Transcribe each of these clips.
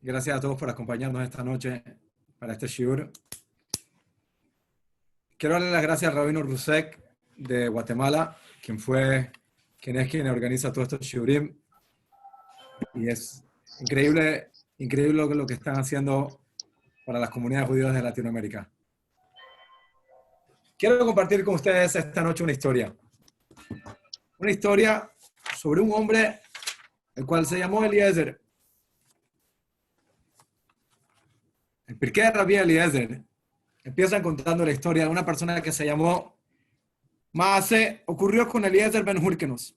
Gracias a todos por acompañarnos esta noche para este shiur. Quiero darle las gracias al Rabino Rusek de Guatemala, quien organiza todos estos shiurim. Y es increíble, increíble lo que están haciendo para las comunidades judías de Latinoamérica. Quiero compartir con ustedes esta noche una historia. Una historia sobre un hombre, el cual se llamó Eliezer. El Pirkei de Rabbi Eliezer empieza contando la historia de una persona que se llamó Maase. Ocurrió con Eliezer ben Hurkenos.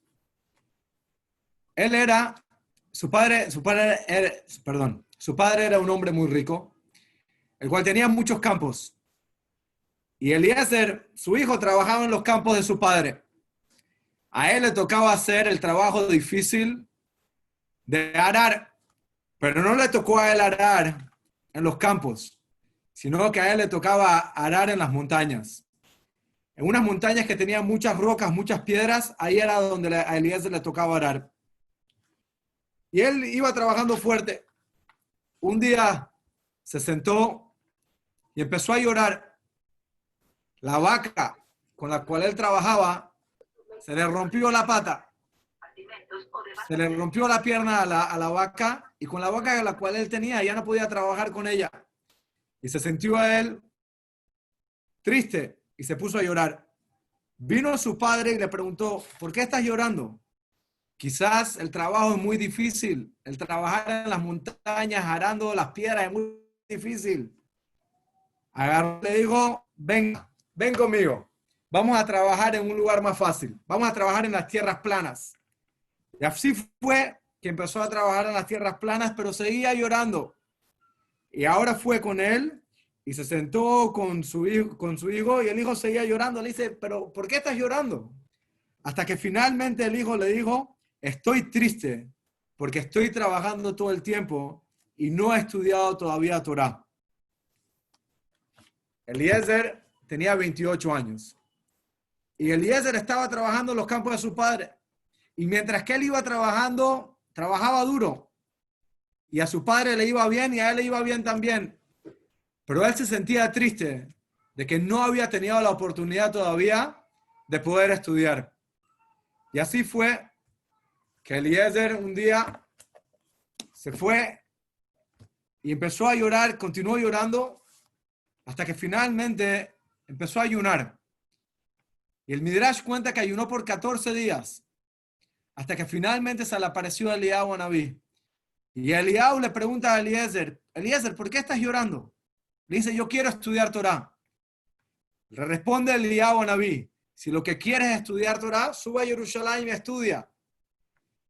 Su padre era un hombre muy rico, el cual tenía muchos campos. Y Eliezer, su hijo, trabajaba en los campos de su padre. A él le tocaba hacer el trabajo difícil de arar, pero no le tocó a él arar en los campos, sino que a él le tocaba arar en las montañas. En unas montañas que tenían muchas rocas, muchas piedras, ahí era donde a Eliezer le tocaba arar. Y él iba trabajando fuerte. Un día se sentó y empezó a llorar. La vaca con la cual él trabajaba se le rompió la pata. Se le rompió la pierna a la vaca, y con la vaca a la cual él tenía ya no podía trabajar con ella. Y se sintió a él triste y se puso a llorar. Vino su padre y le preguntó: ¿por qué estás llorando? Quizás el trabajo es muy difícil. El trabajar en las montañas, arando las piedras, es muy difícil. Agarró y le dijo: ven conmigo. Vamos a trabajar en un lugar más fácil. Vamos a trabajar en las tierras planas. Y así fue que empezó a trabajar en las tierras planas, pero seguía llorando. Y ahora fue con él y se sentó con su hijo, y el hijo seguía llorando. Le dice: ¿pero por qué estás llorando? Hasta que finalmente el hijo le dijo: estoy triste porque estoy trabajando todo el tiempo y no he estudiado todavía Torah. Eliezer tenía 28 años. Y Eliezer estaba trabajando en los campos de su padre. Y mientras que él iba trabajando, trabajaba duro. Y a su padre le iba bien y a él le iba bien también. Pero él se sentía triste de que no había tenido la oportunidad todavía de poder estudiar. Y así fue que Eliezer un día se fue y empezó a llorar, continuó llorando, hasta que finalmente empezó a ayunar. Y el Midrash cuenta que ayunó por 14 días, hasta que finalmente se le apareció Eliyahu a Nabí. Y Eliyahu le pregunta a Eliezer: Eliezer, ¿por qué estás llorando? Le dice: yo quiero estudiar Torah. Le responde Eliyahu a Nabí: si lo que quieres es estudiar Torah, sube a Jerusalén y estudia.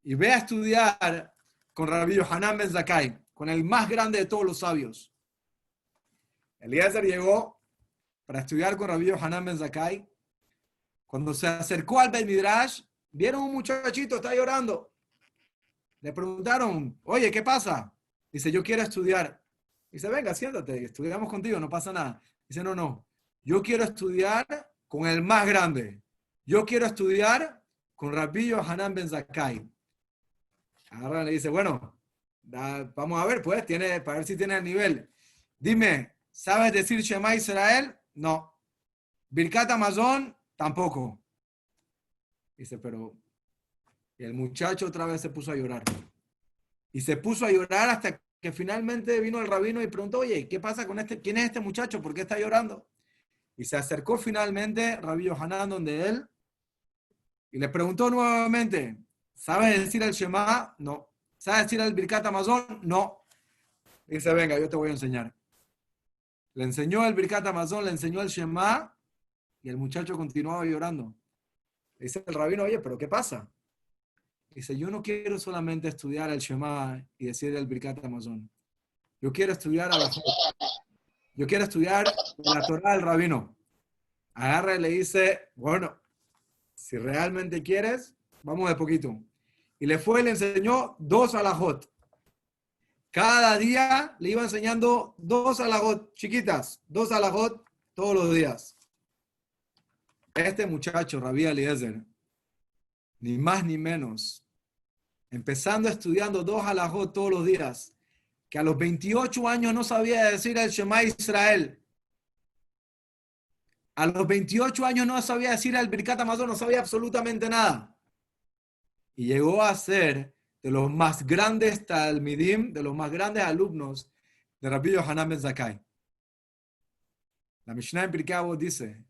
Y ve a estudiar con Rabbi Yohanan ben Zakkai, con el más grande de todos los sabios. Eliezer llegó para estudiar con Rabbi Yohanan ben Zakkai. Cuando se acercó al Beit Midrash, vieron un muchachito, está llorando. Le preguntaron: oye, ¿qué pasa? Dice: yo quiero estudiar. Dice: venga, siéntate, estudiamos contigo, no pasa nada. Dice: no, yo quiero estudiar con el más grande. Yo quiero estudiar con Rabbi Yohanan ben Zakkai. Agarra y le dice: bueno, vamos a ver, pues, para ver si tiene el nivel. Dime, ¿sabes decir Shema Israel? No. Birkat Hamazon, tampoco. Dice: pero... Y el muchacho otra vez se puso a llorar. Y se puso a llorar hasta que finalmente vino el rabino y preguntó: oye, ¿qué pasa con este? ¿Quién es este muchacho? ¿Por qué está llorando? Y se acercó finalmente Rabbi Yohanan donde él y le preguntó nuevamente: ¿sabes decir el Shema? No. ¿Sabes decir el Birkat Hamazon? No. Dice: venga, yo te voy a enseñar. Le enseñó el Birkat Hamazon, le enseñó el Shema, y el muchacho continuaba llorando. Dice el rabino: oye, ¿pero qué pasa? Dice: yo no quiero solamente estudiar el Shema y decir el Birkat Hamazon. Yo quiero estudiar a la Jot. Yo quiero estudiar la Torah del rabino. Agarra y le dice: bueno, si realmente quieres, vamos de poquito. Y le fue y le enseñó 2 alajot. Cada día le iba enseñando 2 alajot chiquitas, 2 alajot todos los días. Este muchacho, Rabbi Eliezer, ni más ni menos, empezando estudiando 2 alajot todos los días, que a los 28 años no sabía decir el Shema Israel. A los 28 años no sabía decir el Birkat Hamazon, no sabía absolutamente nada. Y llegó a ser de los más grandes talmidim, de los más grandes alumnos de Rabbi Yohanan ben Zakkai. La Mishnah en Pirkei Avot dice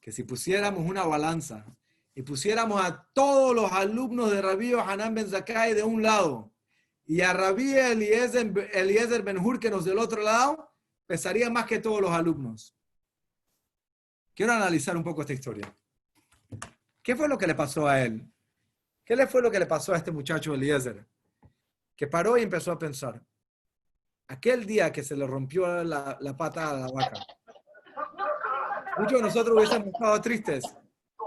que si pusiéramos una balanza y pusiéramos a todos los alumnos de Rabbi Yohanan ben Zakkai de un lado y a Rabbi Eliezer ben Hurkenos del otro lado, pesaría más que todos los alumnos. Quiero analizar un poco esta historia. ¿Qué fue lo que le pasó a él? ¿Qué fue lo que le pasó a este muchacho Eliezer? Que paró y empezó a pensar. Aquel día que se le rompió la pata a la vaca. Muchos de nosotros hubiésemos estado tristes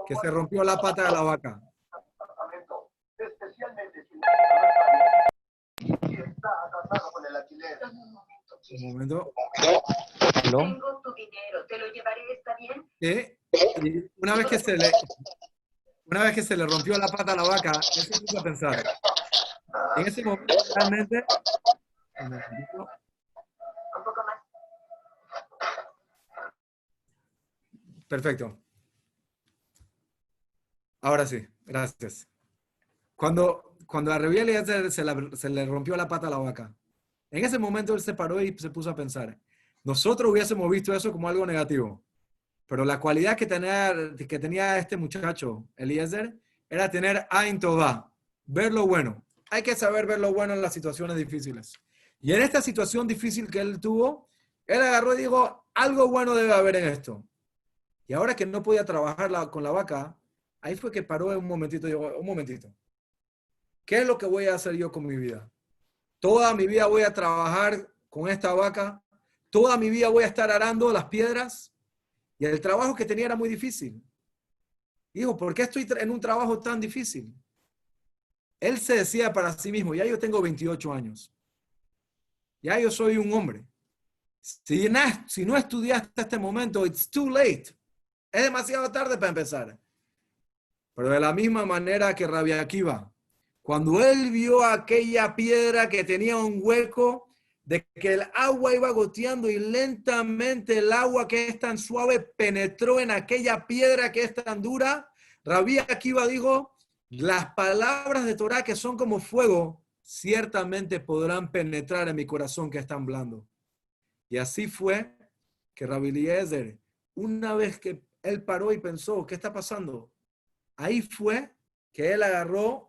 que se rompió la pata de la vaca. Especialmente si está atrasado con el alquiler. Un momento. Tengo tu dinero, te lo llevaré, ¿está bien? Y una vez que se le rompió la pata a la vaca, él se puso a pensar. En ese momento realmente... Un momentito. Un poco más. Perfecto. Ahora sí, gracias. Cuando a Rabbi Eliezer se le rompió la pata a la vaca, en ese momento él se paró y se puso a pensar. Nosotros hubiésemos visto eso como algo negativo, pero la cualidad que tenía este muchacho, Eliezer, era tener Ain Tová, ver lo bueno. Hay que saber ver lo bueno en las situaciones difíciles. Y en esta situación difícil que él tuvo, él agarró y dijo, algo bueno debe haber en esto. Y ahora que no podía trabajar con la vaca, ahí fue que paró un momentito y dijo, un momentito. ¿Qué es lo que voy a hacer yo con mi vida? Toda mi vida voy a trabajar con esta vaca. Toda mi vida voy a estar arando las piedras. Y el trabajo que tenía era muy difícil. Dijo, ¿por qué estoy en un trabajo tan difícil? Él se decía para sí mismo, ya yo tengo 28 años. Ya yo soy un hombre. Si no estudiaste hasta este momento, it's too late. Es demasiado tarde para empezar. Pero de la misma manera que Rabbi Akiva, cuando él vio aquella piedra que tenía un hueco, de que el agua iba goteando y lentamente el agua que es tan suave penetró en aquella piedra que es tan dura, Rabbi Akiva dijo, las palabras de Torah que son como fuego, ciertamente podrán penetrar en mi corazón que es tan blando. Y así fue que Rabbi Eliezer, una vez que él paró y pensó, ¿qué está pasando? Ahí fue que él agarró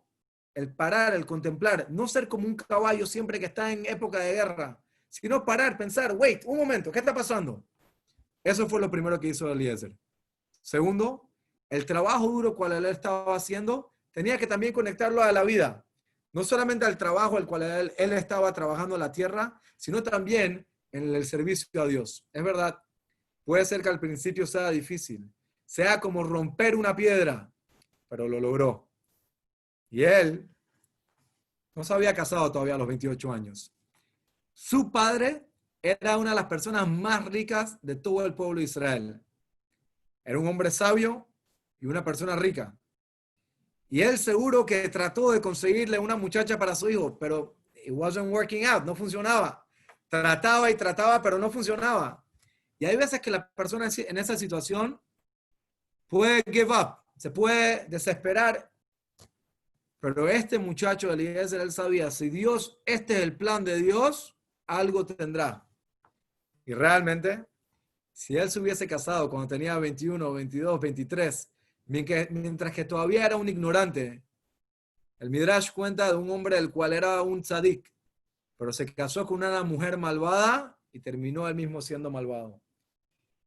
el parar, el contemplar, no ser como un caballo siempre que está en época de guerra, sino parar, pensar, wait, un momento, ¿qué está pasando? Eso fue lo primero que hizo Eliezer. Segundo, el trabajo duro cual él estaba haciendo, tenía que también conectarlo a la vida. No solamente al trabajo al cual él estaba trabajando en la tierra, sino también en el servicio a Dios. Es verdad, puede ser que al principio sea difícil, sea como romper una piedra, pero lo logró. Y él no se había casado todavía a los 28 años. Su padre era una de las personas más ricas de todo el pueblo de Israel. Era un hombre sabio y una persona rica. Y él seguro que trató de conseguirle una muchacha para su hijo, pero it wasn't working out, no funcionaba. Trataba y trataba, pero no funcionaba. Y hay veces que la persona en esa situación puede give up, se puede desesperar. Pero este muchacho Eliezer, él sabía, si Dios, este es el plan de Dios, algo tendrá. Y realmente, si él se hubiese casado cuando tenía 21, 22, 23, mientras que todavía era un ignorante, el Midrash cuenta de un hombre el cual era un tzadik, pero se casó con una mujer malvada y terminó él mismo siendo malvado.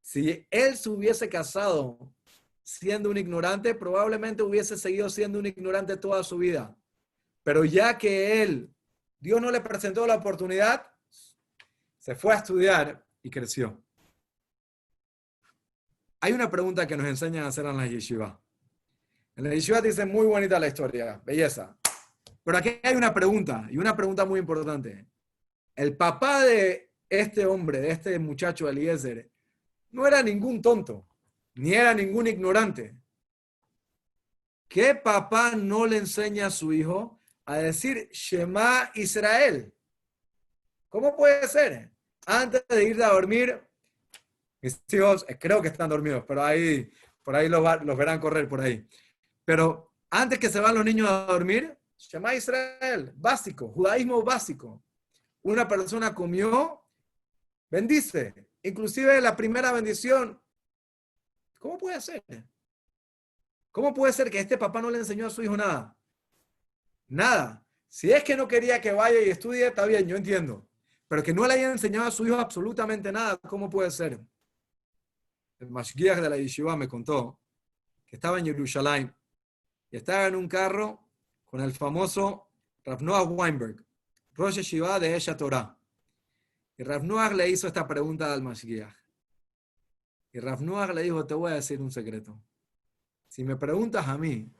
Si él se hubiese casado siendo un ignorante, probablemente hubiese seguido siendo un ignorante toda su vida. Pero ya que Dios no le presentó la oportunidad, se fue a estudiar y creció. Hay una pregunta que nos enseñan a hacer en la yeshiva. En la yeshiva dicen muy bonita la historia, belleza. Pero aquí hay una pregunta, y una pregunta muy importante. El papá de este hombre, de este muchacho Eliezer, no era ningún tonto, ni era ningún ignorante. ¿Qué papá no le enseña a su hijo a decir Shema Israel? ¿Cómo puede ser? Antes de ir a dormir, mis hijos creo que están dormidos, pero ahí, por ahí los verán correr por ahí. Pero antes que se van los niños a dormir, Shema Israel, básico, judaísmo básico. Una persona comió, bendice. Inclusive la primera bendición. ¿Cómo puede ser? ¿Cómo puede ser que este papá no le enseñó a su hijo nada? Nada. Si es que no quería que vaya y estudie, está bien, yo entiendo. Pero que no le haya enseñado a su hijo absolutamente nada, ¿cómo puede ser? El mashgiach de la yeshiva me contó que estaba en Jerusalén y estaba en un carro con el famoso Rav Noah Weinberg, Rosh Yeshiva de Esha Torah. Y Rav Noah le hizo esta pregunta al mashgiach. Y Rav Noah le dijo, te voy a decir un secreto. Si me preguntas a mí,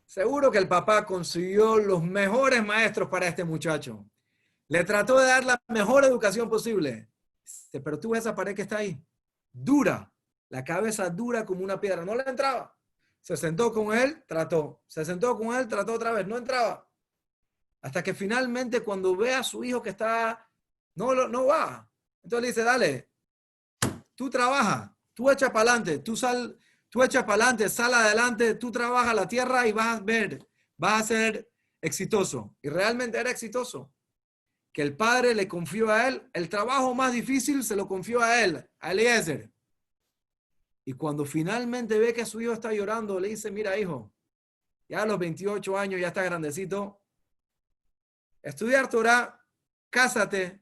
seguro que el papá consiguió los mejores maestros para este muchacho. Le trató de dar la mejor educación posible. Pero tú ves esa pared que está ahí, dura, la cabeza dura como una piedra, no le entraba. Se sentó con él, trató. Se sentó con él, trató otra vez, no entraba. Hasta que finalmente cuando ve a su hijo que está, no va. Entonces le dice, dale, tú trabaja, tú echa para adelante, tú echa para adelante, sal adelante, tú trabaja la tierra y vas a ver, vas a ser exitoso. Y realmente era exitoso. Que el padre le confió a él, el trabajo más difícil se lo confió a él, a Eliezer. Y cuando finalmente ve que su hijo está llorando, le dice, mira hijo, ya a los 28 años ya está grandecito, estudiar Torah, cásate,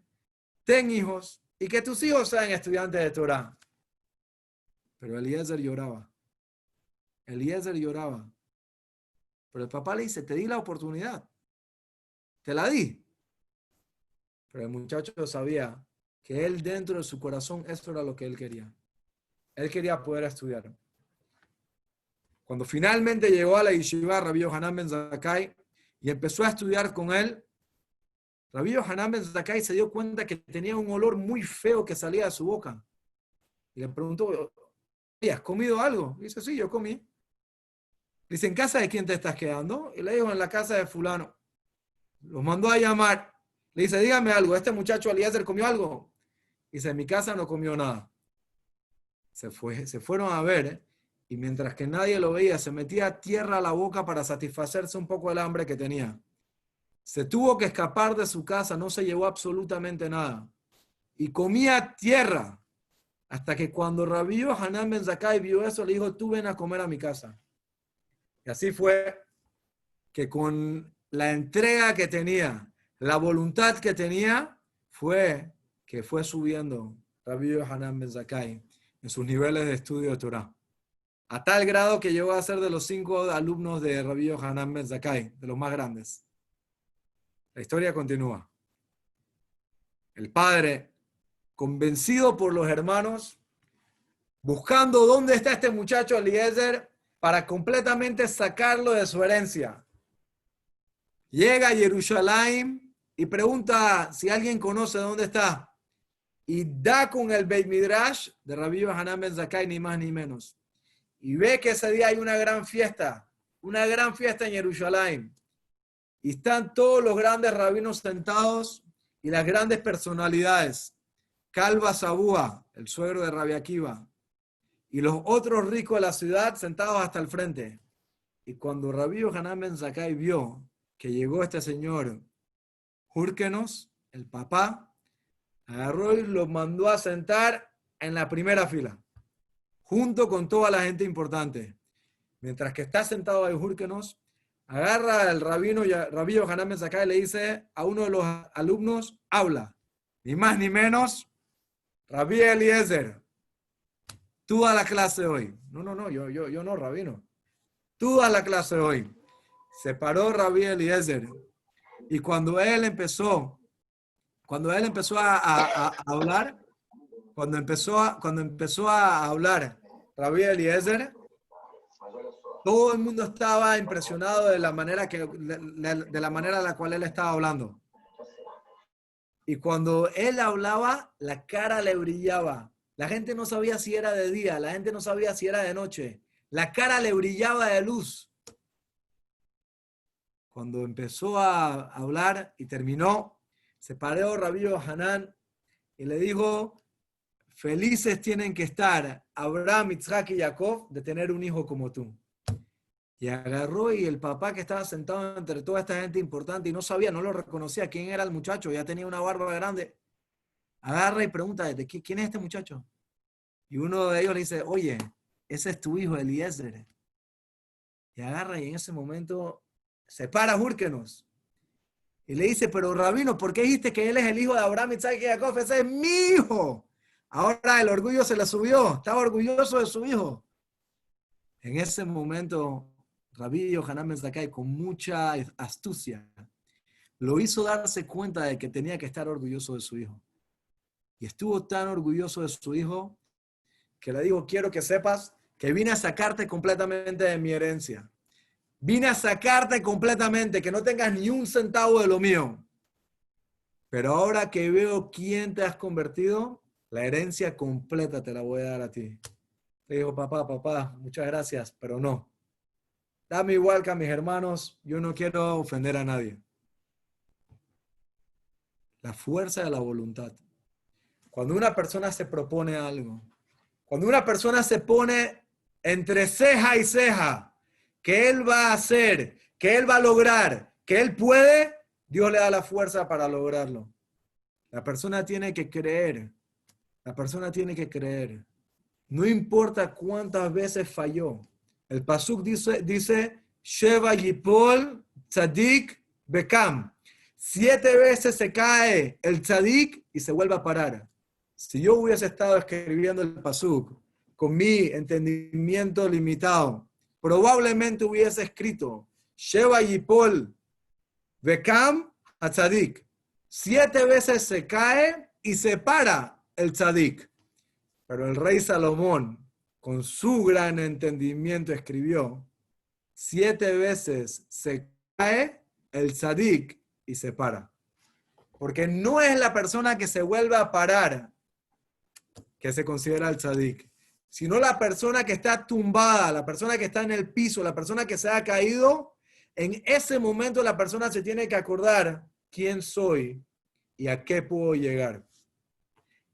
ten hijos y que tus hijos sean estudiantes de Torah. Pero Eliezer lloraba. Eliezer lloraba. Pero el papá le dice, te di la oportunidad. Te la di. Pero el muchacho sabía que él dentro de su corazón eso era lo que él quería. Él quería poder estudiar. Cuando finalmente llegó a la yeshiva Rabbi Yohanan ben Zakkai y empezó a estudiar con él, Rabbi Yohanan ben Zakkai se dio cuenta que tenía un olor muy feo que salía de su boca. Y le preguntó, ¿has comido algo? Y dice, sí, yo comí. Dice, ¿en casa de quién te estás quedando? Y le dijo, en la casa de fulano. Los mandó a llamar. Le dice, dígame algo, ¿este muchacho Eliezer comió algo? Dice, en mi casa no comió nada. Se fueron a ver, y mientras que nadie lo veía, se metía tierra a la boca para satisfacerse un poco del hambre que tenía. Se tuvo que escapar de su casa, no se llevó absolutamente nada. Y comía tierra, hasta que cuando Rabbi Yohanan ben Zakkai vio eso, le dijo, tú ven a comer a mi casa. Y así fue que con la entrega que tenía, la voluntad que tenía, fue que fue subiendo Rabbi Yohanan ben Zakkai en sus niveles de estudio de Torah. A tal grado que llegó a ser de los 5 alumnos de Rabbi Yohanan ben Zakkai, de los más grandes. La historia continúa. El padre, convencido por los hermanos, buscando dónde está este muchacho Eliezer para completamente sacarlo de su herencia. Llega a Jerusalén y pregunta si alguien conoce dónde está. Y da con el Beit Midrash de Rabbi Yohanan ben Zakkai, ni más ni menos. Y ve que ese día hay una gran fiesta en Jerusalén. Y están todos los grandes rabinos sentados y las grandes personalidades. Calva Sabúa, el suegro de Rabbi Akiva, y los otros ricos de la ciudad sentados hasta el frente. Y cuando Rabbi Yohanan ben Zakkai vio que llegó este señor Hyrkenos, el papá, agarró y lo mandó a sentar en la primera fila, junto con toda la gente importante. Mientras que está sentado ahí Hyrkenos, agarra al Rabbi Yohanan ben Zakkai y le dice a uno de los alumnos, habla, ni más ni menos, Rabbi Eliezer, tú das la clase hoy. No, yo no, rabino. Tú das la clase hoy. Se paró Rabbi Eliezer y cuando él empezó a hablar, cuando empezó a hablar Rabbi Eliezer, todo el mundo estaba impresionado de la manera a la cual él estaba hablando. Y cuando él hablaba, la cara le brillaba. La gente no sabía si era de día, la gente no sabía si era de noche. La cara le brillaba de luz. Cuando empezó a hablar y terminó, Se paró Rabbi Yohanan y le dijo, felices tienen que estar Abraham, Isaac y Jacob de tener un hijo como tú. Y agarró y el papá que estaba sentado entre toda esta gente importante y no sabía, no lo reconocía quién era el muchacho, ya tenía una barba grande, agarra y pregunta, ¿quién es este muchacho? Y uno de ellos le dice, oye, ese es tu hijo Eliezer. Y agarra y en ese momento se para, júrquenos. Y le dice, pero Rabino, ¿por qué dijiste que él es el hijo de Abraham, Isaac y Jacob? Ese es mi hijo. Ahora el orgullo se le subió, estaba orgulloso de su hijo. En ese momento, Rabbi Yohanan ben Zakkai, con mucha astucia, lo hizo darse cuenta de que tenía que estar orgulloso de su hijo. Y estuvo tan orgulloso de su hijo que le dijo, quiero que sepas que vine a sacarte completamente de mi herencia. Vine a sacarte completamente, que no tengas ni un centavo de lo mío. Pero ahora que veo quién te has convertido, la herencia completa te la voy a dar a ti. Le dijo, papá, muchas gracias, pero no. Dame igual que a mis hermanos, yo no quiero ofender a nadie. La fuerza de la voluntad. Cuando una persona se propone algo, cuando una persona se pone entre ceja y ceja, que él va a hacer, que él va a lograr, que él puede, Dios le da la fuerza para lograrlo. La persona tiene que creer. La persona tiene que creer. No importa cuántas veces falló. El pasuk dice Sheva Yipol Tzadik Bekam. 7 veces se cae el tzadik y se vuelve a parar. Si yo hubiese estado escribiendo el pasuk con mi entendimiento limitado, probablemente hubiese escrito Sheva Yipol Bekam a tzadik. 7 veces se cae y se para el tzadik. Pero el rey Salomón, con su gran entendimiento, escribió, 7 veces se cae el tzadik y se para. Porque no es la persona que se vuelve a parar que se considera el tzadik, sino la persona que está tumbada, la persona que está en el piso, la persona que se ha caído. En ese momento la persona se tiene que acordar quién soy y a qué puedo llegar.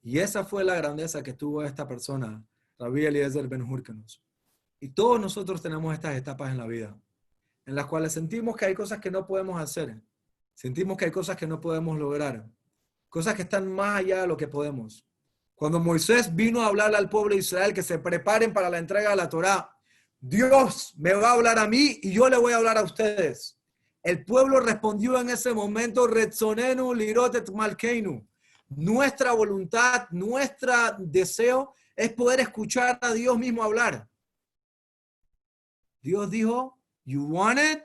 Y esa fue la grandeza que tuvo esta persona, Rabbi Eliezer ben Hurkenus. Y todos nosotros tenemos estas etapas en la vida, en las cuales sentimos que hay cosas que no podemos hacer, sentimos que hay cosas que no podemos lograr, cosas que están más allá de lo que podemos. Cuando Moisés vino a hablarle al pueblo de Israel que se preparen para la entrega de la Torá, Dios me va a hablar a mí y yo le voy a hablar a ustedes. El pueblo respondió en ese momento, Retzonenu lirot et malkeinu. Nuestra voluntad, nuestro deseo es poder escuchar a Dios mismo hablar. Dios dijo, you want it,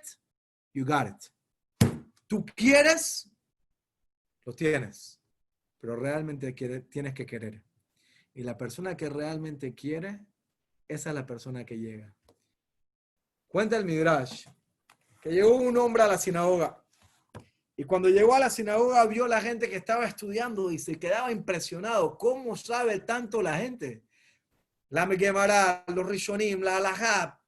you got it. Tú quieres, lo tienes, pero realmente tienes que querer. Y la persona que realmente quiere, esa es la persona que llega. Cuenta el Midrash que llegó un hombre a la sinagoga. Y cuando llegó a la sinagoga vio a la gente que estaba estudiando y se quedaba impresionado. ¿Cómo sabe tanto la gente? La Gemara, los Rishonim, la Halajá,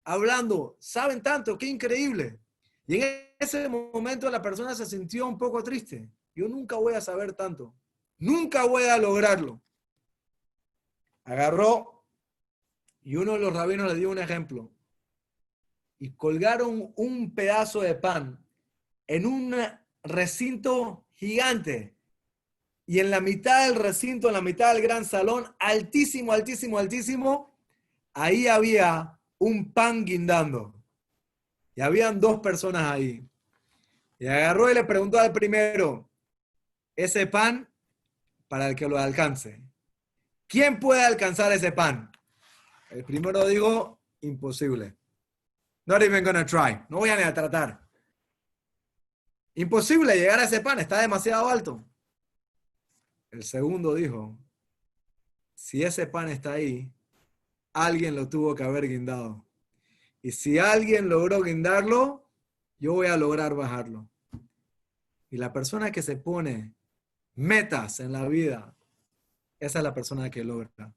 hablando. Saben tanto, qué increíble. Y en ese momento la persona se sintió un poco triste. Yo nunca voy a saber tanto. Nunca voy a lograrlo. Agarró y uno de los rabinos le dio un ejemplo. Y colgaron un pedazo de pan en un recinto gigante. Y en la mitad del recinto, en la mitad del gran salón, altísimo, altísimo, altísimo, ahí había un pan guindando. Y habían 2 personas ahí. Y agarró y le preguntó al primero, ese pan para el que lo alcance. ¿Quién puede alcanzar ese pan? El primero dijo, imposible. Not even gonna try. No voy a ni a tratar. Imposible llegar a ese pan, está demasiado alto. El segundo dijo, si ese pan está ahí, alguien lo tuvo que haber guindado. Y si alguien logró guindarlo, yo voy a lograr bajarlo. Y la persona que se pone metas en la vida, esa es la persona que logra.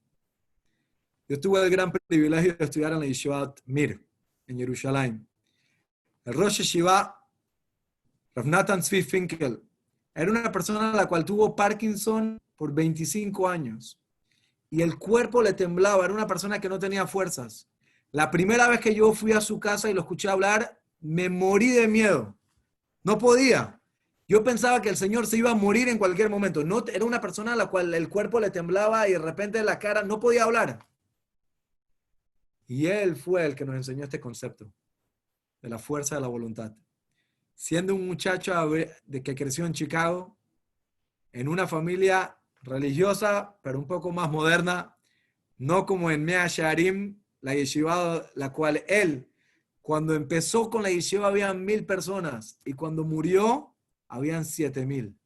Yo tuve el gran privilegio de estudiar en la Yeshivat Mir, en Jerusalén. El Rosh Yeshiva Rav Nathan Zvi Finkel, era una persona a la cual tuvo Parkinson por 25 años. Y el cuerpo le temblaba, era una persona que no tenía fuerzas. La primera vez que yo fui a su casa y lo escuché hablar, me morí de miedo. No podía. Yo pensaba que el Señor se iba a morir en cualquier momento. No, era una persona a la cual el cuerpo le temblaba y de repente la cara no podía hablar. Y él fue el que nos enseñó este concepto de la fuerza de la voluntad. Siendo un muchacho que creció en Chicago, en una familia religiosa, pero un poco más moderna, no como en Mea Shearim, la yeshiva, la cual él, cuando empezó con la yeshiva habían 1,000 personas y cuando murió habían 7,000.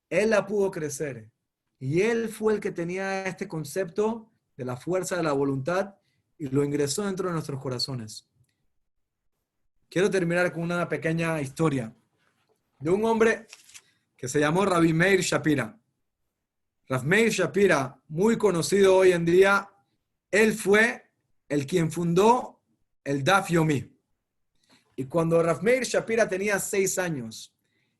Él la pudo crecer y él fue el que tenía este concepto de la fuerza de la voluntad y lo ingresó dentro de nuestros corazones. Quiero terminar con una pequeña historia de un hombre que se llamó Rabbi Meir Shapira. Rav Meir Shapira, muy conocido hoy en día, él fue el quien fundó el Daf Yomi. Y cuando Rav Meir Shapira tenía 6 años,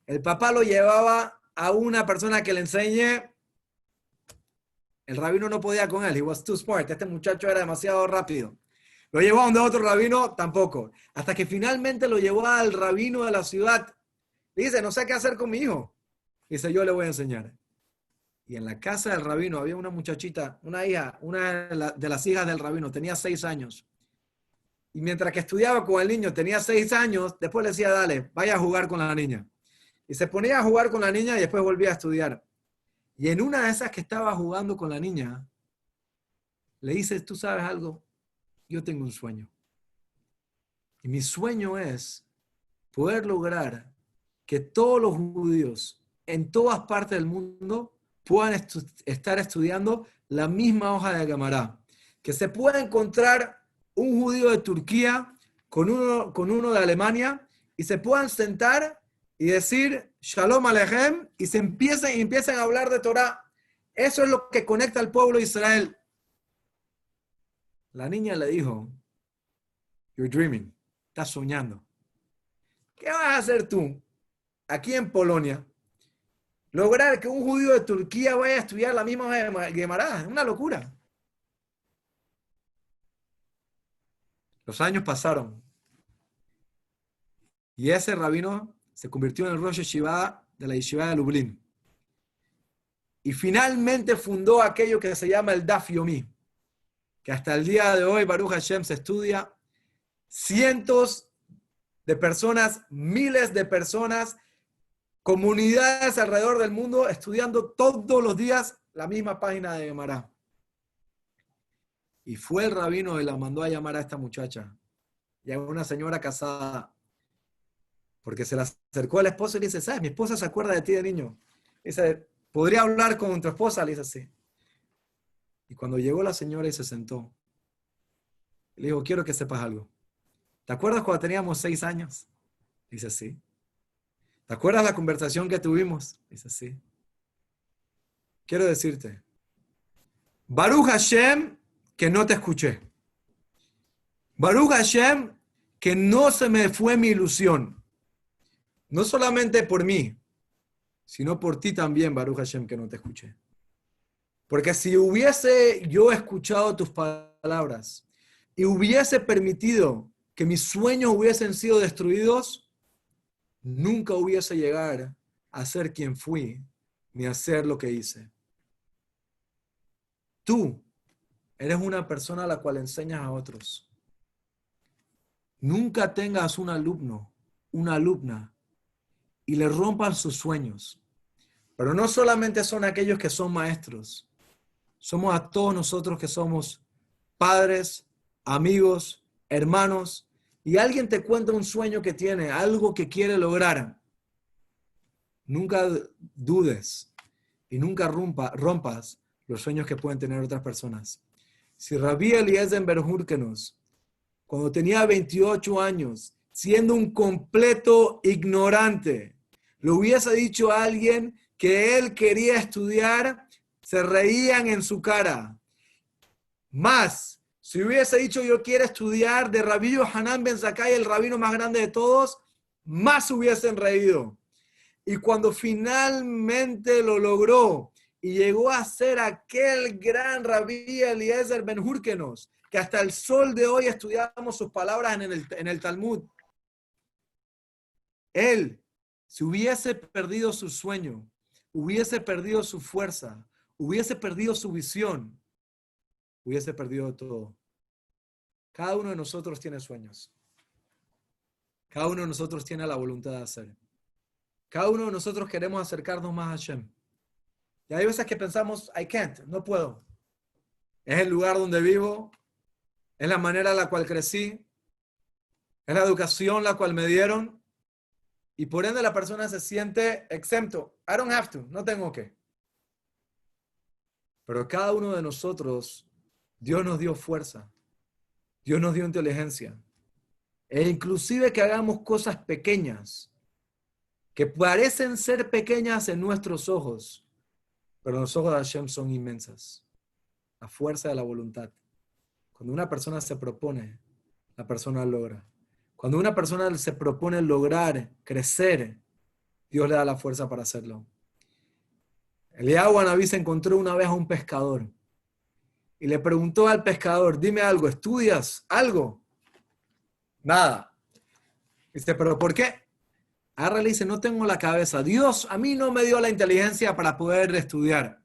el papá lo llevaba a una persona que le enseñe. El rabino no podía con él. He was too smart. Este muchacho era demasiado rápido. Lo llevó a donde otro rabino, tampoco. Hasta que finalmente lo llevó al rabino de la ciudad. Le dice, no sé qué hacer con mi hijo. Dice, yo le voy a enseñar. Y en la casa del rabino había una muchachita, una hija, una de las hijas del rabino, tenía 6 años. Y mientras que estudiaba con el niño, tenía 6 años, después le decía, dale, vaya a jugar con la niña. Y se ponía a jugar con la niña y después volvía a estudiar. Y en una de esas que estaba jugando con la niña, le dice, ¿tú sabes algo? Yo tengo un sueño. Y mi sueño es poder lograr que todos los judíos en todas partes del mundo puedan estar estudiando la misma hoja de Gemara. Que se pueda encontrar un judío de Turquía con uno de Alemania y se puedan sentar y decir Shalom Aleichem y empiecen a hablar de Torah. Eso es lo que conecta al pueblo de Israel. La niña le dijo, you're dreaming, estás soñando. ¿Qué vas a hacer tú aquí en Polonia? Lograr que un judío de Turquía vaya a estudiar la misma Gemara. Es una locura. Los años pasaron. Y ese rabino se convirtió en el Rosh Yeshiva de la Yeshiva de Lublin. Y finalmente fundó aquello que se llama el Daf Yomi, que hasta el día de hoy, Baruch Hashem, se estudia. Cientos de personas, miles de personas, comunidades alrededor del mundo estudiando todos los días la misma página de Gemara. Y fue el rabino y la mandó a llamar a esta muchacha y a una señora casada. Porque se la acercó a la esposa y le dice, ¿sabes? Mi esposa se acuerda de ti de niño. Dice, ¿podría hablar con tu esposa? Le dice así. Y cuando llegó la señora y se sentó, le dijo, quiero que sepas algo. ¿Te acuerdas cuando teníamos 6 años? Dice, sí. ¿Te acuerdas la conversación que tuvimos? Dice, sí. Quiero decirte, Baruch Hashem, que no te escuché. Baruch Hashem, que no se me fue mi ilusión. No solamente por mí, sino por ti también, Baruch Hashem, que no te escuché. Porque si hubiese yo escuchado tus palabras y hubiese permitido que mis sueños hubiesen sido destruidos, nunca hubiese llegado a ser quien fui, ni a hacer lo que hice. Tú eres una persona a la cual enseñas a otros. Nunca tengas un alumno, una alumna, y le rompan sus sueños. Pero no solamente son aquellos que son maestros. Somos a todos nosotros que somos padres, amigos, hermanos, y alguien te cuenta un sueño que tiene, algo que quiere lograr. Nunca dudes y nunca rompas los sueños que pueden tener otras personas. Si Rabbi Eliezer ben Hurkenus, cuando tenía 28 años, siendo un completo ignorante, le hubiese dicho a alguien que él quería estudiar, se reían en su cara. Más, si hubiese dicho yo quiero estudiar de Rabbi Yohanan ben Zakkai, el rabino más grande de todos, más hubiesen reído. Y cuando finalmente lo logró y llegó a ser aquel gran Rabí Eliezer Ben Hurkenos, que hasta el sol de hoy estudiamos sus palabras en el Talmud, él, si hubiese perdido su sueño, hubiese perdido su fuerza, hubiese perdido su visión, hubiese perdido todo. Cada uno de nosotros tiene sueños. Cada uno de nosotros tiene la voluntad de hacer. Cada uno de nosotros queremos acercarnos más a Hashem. Y hay veces que pensamos, I can't, no puedo. Es el lugar donde vivo, es la manera en la cual crecí, es la educación la cual me dieron, y por ende la persona se siente exento. I don't have to, no tengo que. Pero cada uno de nosotros, Dios nos dio fuerza, Dios nos dio inteligencia, e inclusive que hagamos cosas pequeñas, que parecen ser pequeñas en nuestros ojos, pero los ojos de Hashem son inmensas. La fuerza de la voluntad. Cuando una persona se propone, la persona logra. Cuando una persona se propone lograr, crecer, Dios le da la fuerza para hacerlo. Eliyahu Anabí se encontró una vez a un pescador y le preguntó al pescador, dime algo, ¿estudias algo? Nada. Dice, ¿pero por qué? Ahora le dice, no tengo la cabeza. Dios a mí no me dio la inteligencia para poder estudiar.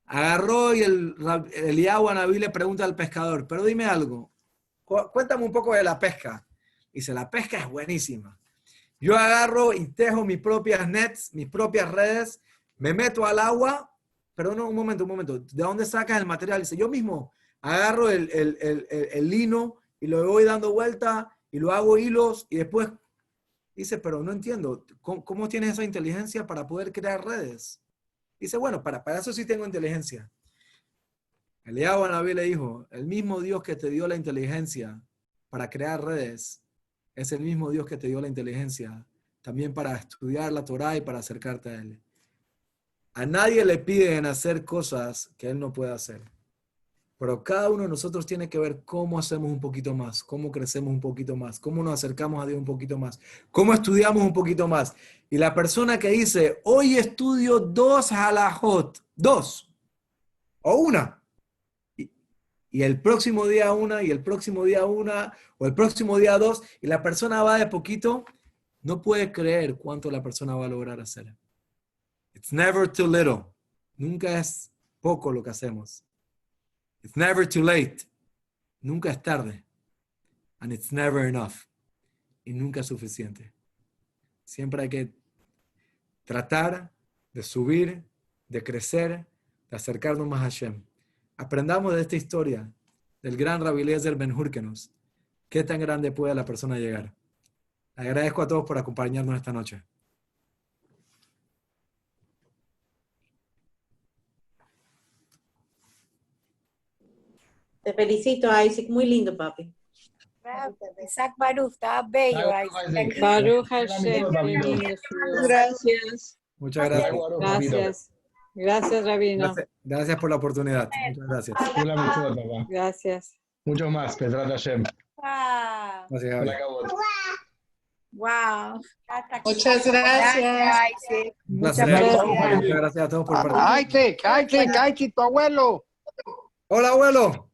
Agarró y Eliyahu Anabí le pregunta al pescador, pero dime algo, cuéntame un poco de la pesca. Dice, la pesca es buenísima. Yo agarro y tejo mis propias nets, mis propias redes, me meto al agua, pero no, un momento, ¿de dónde sacas el material? Dice, yo mismo agarro el lino y lo voy dando vuelta y lo hago hilos y después... Dice, pero no entiendo, ¿cómo tienes esa inteligencia para poder crear redes? Dice, bueno, para eso sí tengo inteligencia. Eliyahu Anabí le dijo, el mismo Dios que te dio la inteligencia para crear redes, es el mismo Dios que te dio la inteligencia también para estudiar la Torá y para acercarte a Él. A nadie le piden hacer cosas que Él no puede hacer. Pero cada uno de nosotros tiene que ver cómo hacemos un poquito más, cómo crecemos un poquito más, cómo nos acercamos a Dios un poquito más, cómo estudiamos un poquito más. Y la persona que dice, hoy estudio 2 halajot, 2 o 1, y el próximo día 1, y el próximo día 1, o el próximo día 2, y la persona va de poquito, no puede creer cuánto la persona va a lograr hacer. It's never too little. Nunca es poco lo que hacemos. It's never too late. Nunca es tarde. And it's never enough. Y nunca es suficiente. Siempre hay que tratar de subir, de crecer, de acercarnos más a Hashem. Aprendamos de esta historia del gran Rabbi Eliezer Ben Hurkenos. ¿Qué tan grande puede la persona llegar? Agradezco a todos por acompañarnos esta noche. Te felicito, Isaac. Muy lindo, papi. Isaac Baruch, estaba bello, Isaac. Baruch Hashem, qué lindo. Gracias. Muchas gracias. Gracias. Gracias, Rabino. Gracias por la oportunidad. Muchas gracias. Gracias. Mucho más, Pedrat Hashem. Wow. Gracias, Gaby. Wow. Muchas gracias. Isaac. Un placer. Muchas Muchas gracias a todos por participar. Isaac, tu abuelo. Hola, abuelo.